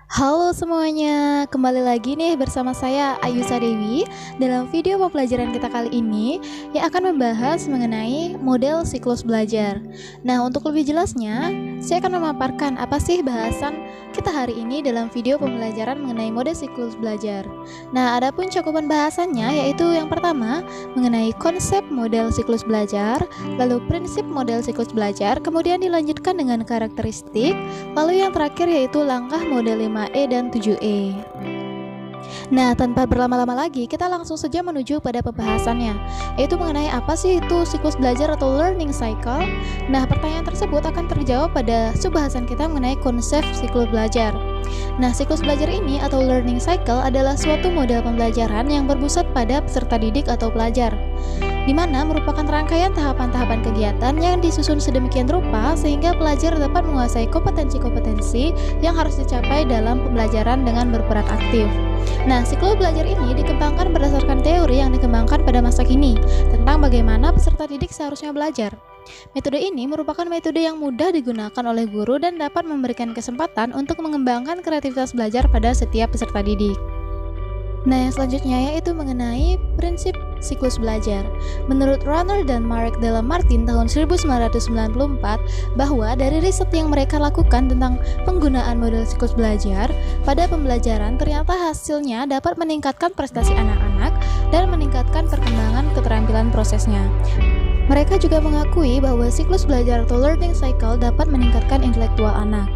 Halo semuanya, kembali lagi nih bersama saya Ayusa Dewi dalam video pembelajaran kita kali ini yang akan membahas mengenai model siklus belajar. Nah, untuk lebih jelasnya, saya akan memaparkan apa sih bahasan kita hari ini dalam video pembelajaran mengenai model siklus belajar. Nah, adapun cakupan bahasannya yaitu yang pertama mengenai konsep model siklus belajar, lalu prinsip model siklus belajar, kemudian dilanjutkan dengan karakteristik, lalu yang terakhir yaitu langkah model 5E dan 7E. Nah, tanpa berlama-lama lagi, kita langsung saja menuju pada pembahasannya, yaitu mengenai apa sih itu siklus belajar atau learning cycle. Nah, pertanyaan tersebut akan terjawab pada subbahasan kita mengenai konsep siklus belajar. Nah, siklus belajar ini atau learning cycle adalah suatu model pembelajaran yang berpusat pada peserta didik atau pelajar, di mana merupakan rangkaian tahapan-tahapan kegiatan yang disusun sedemikian rupa sehingga pelajar dapat menguasai kompetensi-kompetensi yang harus dicapai dalam pembelajaran dengan berperan aktif. Nah, siklus belajar ini dikembangkan berdasarkan teori yang dikembangkan pada masa kini tentang bagaimana peserta didik seharusnya belajar. Metode ini merupakan metode yang mudah digunakan oleh guru dan dapat memberikan kesempatan untuk mengembangkan kreativitas belajar pada setiap peserta didik. Nah, yang selanjutnya yaitu mengenai prinsip siklus belajar. Menurut Runner dan Marek Della Martin tahun 1994, bahwa dari riset yang mereka lakukan tentang penggunaan model siklus belajar pada pembelajaran, ternyata hasilnya dapat meningkatkan prestasi anak-anak dan meningkatkan perkembangan keterampilan prosesnya. Mereka juga mengakui bahwa siklus belajar atau learning cycle dapat meningkatkan intelektual anak.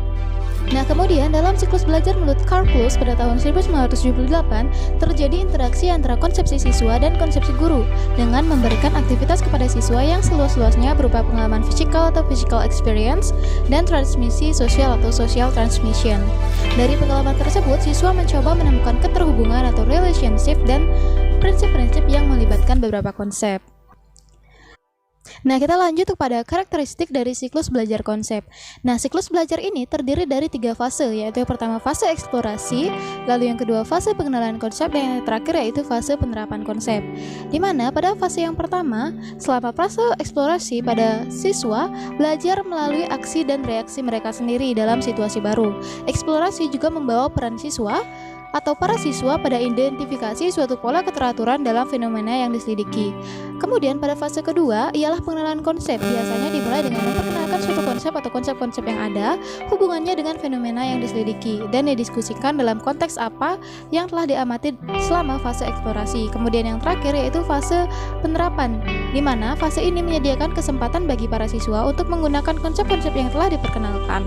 Nah, kemudian dalam siklus belajar menurut Karplus pada tahun 1978 terjadi interaksi antara konsepsi siswa dan konsepsi guru dengan memberikan aktivitas kepada siswa yang seluas-luasnya berupa pengalaman fisikal atau physical experience dan transmisi sosial atau social transmission. Dari pengalaman tersebut, siswa mencoba menemukan keterhubungan atau relationship dan prinsip-prinsip yang melibatkan beberapa konsep. Nah, kita lanjut kepada karakteristik dari siklus belajar konsep. Nah, siklus belajar ini terdiri dari 3 fase, yaitu yang pertama fase eksplorasi, lalu yang kedua fase pengenalan konsep, dan yang terakhir yaitu fase penerapan konsep. Di mana pada fase yang pertama, selama fase eksplorasi pada siswa belajar melalui aksi dan reaksi mereka sendiri dalam situasi baru. Eksplorasi juga membawa peran siswa atau para siswa pada identifikasi suatu pola keteraturan dalam fenomena yang diselidiki. Kemudian pada fase kedua ialah pengenalan konsep, biasanya dimulai dengan memperkenalkan suatu konsep atau konsep-konsep yang ada, hubungannya dengan fenomena yang diselidiki, dan didiskusikan dalam konteks apa yang telah diamati selama fase eksplorasi. Kemudian yang terakhir yaitu fase penerapan, di mana fase ini menyediakan kesempatan bagi para siswa untuk menggunakan konsep-konsep yang telah diperkenalkan.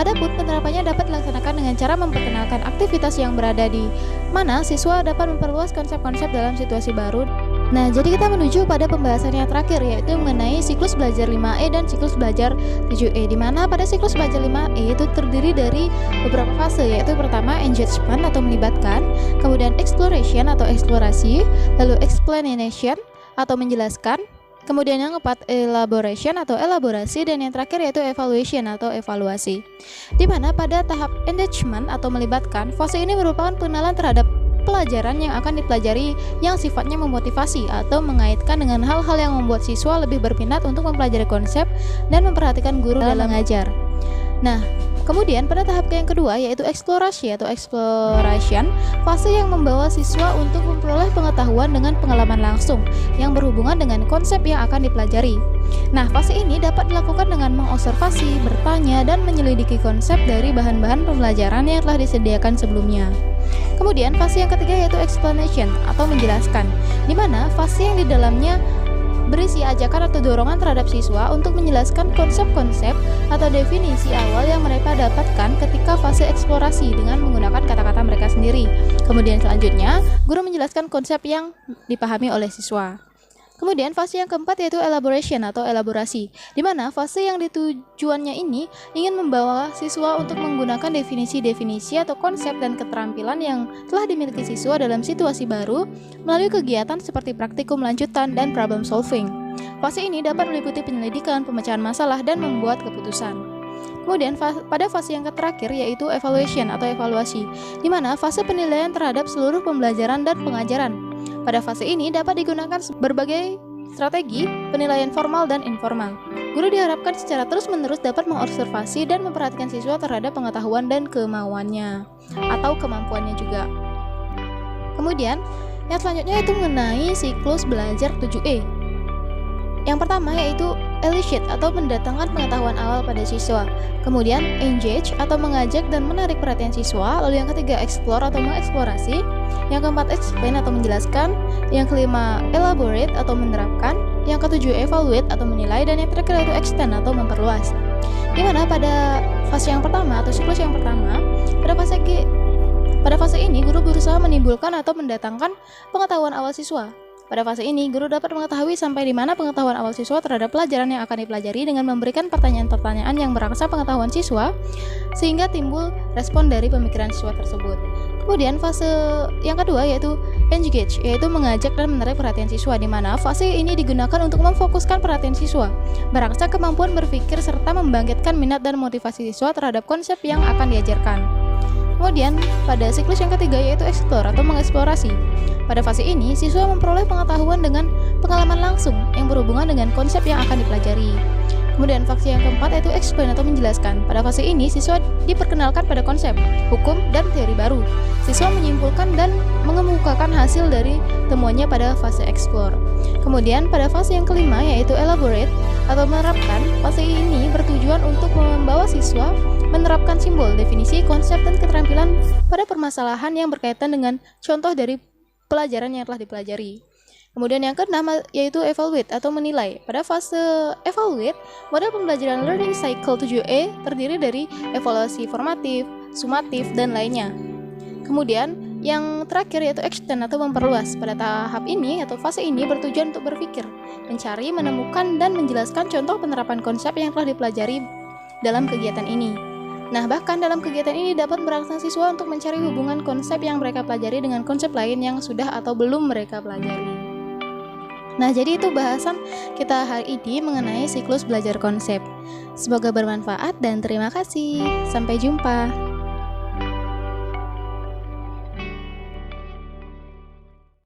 Adapun penerapannya dapat dilaksanakan dengan cara memperkenalkan aktivitas yang berada di mana siswa dapat memperluas konsep-konsep dalam situasi baru. Nah, jadi kita menuju pada pembahasan yang terakhir, yaitu mengenai siklus belajar 5E dan siklus belajar 7E, di mana pada siklus belajar 5E itu terdiri dari beberapa fase, yaitu pertama engagement atau melibatkan, kemudian exploration atau eksplorasi, lalu explanation atau menjelaskan, kemudian yang keempat elaboration atau elaborasi, dan yang terakhir yaitu evaluation atau evaluasi. Di mana pada tahap engagement atau melibatkan, fase ini merupakan pengenalan terhadap pelajaran yang akan dipelajari yang sifatnya memotivasi atau mengaitkan dengan hal-hal yang membuat siswa lebih berminat untuk mempelajari konsep dan memperhatikan guru dalam mengajar. Nah, kemudian pada tahap yang kedua yaitu eksplorasi atau exploration, fase yang membawa siswa untuk memperoleh pengetahuan dengan pengalaman langsung yang berhubungan dengan konsep yang akan dipelajari. Nah, fase ini dapat dilakukan dengan mengobservasi, bertanya, dan menyelidiki konsep dari bahan-bahan pembelajaran yang telah disediakan sebelumnya. Kemudian fase yang ketiga yaitu explanation atau menjelaskan, di mana fase yang di dalamnya berisi ajakan atau dorongan terhadap siswa untuk menjelaskan konsep-konsep atau definisi awal yang mereka dapatkan ketika fase eksplorasi dengan menggunakan kata-kata mereka sendiri. Kemudian selanjutnya, guru menjelaskan konsep yang dipahami oleh siswa. Kemudian fase yang keempat yaitu elaboration atau elaborasi, di mana fase yang ditujuannya ini ingin membawa siswa untuk menggunakan definisi-definisi atau konsep dan keterampilan yang telah dimiliki siswa dalam situasi baru melalui kegiatan seperti praktikum lanjutan dan problem solving. Fase ini dapat meliputi penyelidikan, pemecahan masalah, dan membuat keputusan. Kemudian pada fase yang terakhir yaitu evaluation atau evaluasi, di mana fase penilaian terhadap seluruh pembelajaran dan pengajaran. Pada fase ini dapat digunakan berbagai Strategi penilaian formal dan informal. Guru diharapkan secara terus-menerus dapat mengobservasi dan memperhatikan siswa terhadap pengetahuan dan kemauannya atau kemampuannya juga. Kemudian, yang selanjutnya itu mengenai siklus belajar 7E. Yang pertama yaitu elicit atau mendatangkan pengetahuan awal pada siswa. Kemudian engage atau mengajak dan menarik perhatian siswa. Lalu yang ketiga explore atau mengeksplorasi. Yang keempat explain atau menjelaskan. Yang kelima elaborate atau menerapkan. Yang ketujuh evaluate atau menilai. Dan yang terakhir yaitu extend atau memperluas. Dimana pada fase yang pertama atau siklus yang pertama, pada fase ini guru berusaha menimbulkan atau mendatangkan pengetahuan awal siswa. Pada fase ini, guru dapat mengetahui sampai di mana pengetahuan awal siswa terhadap pelajaran yang akan dipelajari dengan memberikan pertanyaan-pertanyaan yang merangsang pengetahuan siswa, sehingga timbul respon dari pemikiran siswa tersebut. Kemudian fase yang kedua yaitu engage, yaitu mengajak dan menarik perhatian siswa, di mana fase ini digunakan untuk memfokuskan perhatian siswa, merangsang kemampuan berpikir serta membangkitkan minat dan motivasi siswa terhadap konsep yang akan diajarkan. Kemudian, pada siklus yang ketiga yaitu explore atau mengeksplorasi. Pada fase ini, siswa memperoleh pengetahuan dengan pengalaman langsung yang berhubungan dengan konsep yang akan dipelajari. Kemudian, fase yang keempat yaitu explain atau menjelaskan. Pada fase ini, siswa diperkenalkan pada konsep, hukum, dan teori baru. Siswa menyimpulkan dan mengemukakan hasil dari temuannya pada fase explore. Kemudian, pada fase yang kelima yaitu elaborate atau menerapkan. Fase ini bertujuan untuk membawa siswa menerapkan simbol, definisi, konsep, dan keterampilan pada permasalahan yang berkaitan dengan contoh dari pelajaran yang telah dipelajari. Kemudian yang keenam yaitu evaluate atau menilai. Pada fase evaluate, model pembelajaran learning cycle 7E terdiri dari evaluasi formatif, sumatif, dan lainnya. Kemudian yang terakhir yaitu extend atau memperluas. Pada tahap ini atau fase ini bertujuan untuk berpikir, mencari, menemukan, dan menjelaskan contoh penerapan konsep yang telah dipelajari dalam kegiatan ini. Nah, bahkan dalam kegiatan ini dapat merangsang siswa untuk mencari hubungan konsep yang mereka pelajari dengan konsep lain yang sudah atau belum mereka pelajari. Nah, jadi itu bahasan kita hari ini mengenai siklus belajar konsep. Semoga bermanfaat dan terima kasih. Sampai jumpa.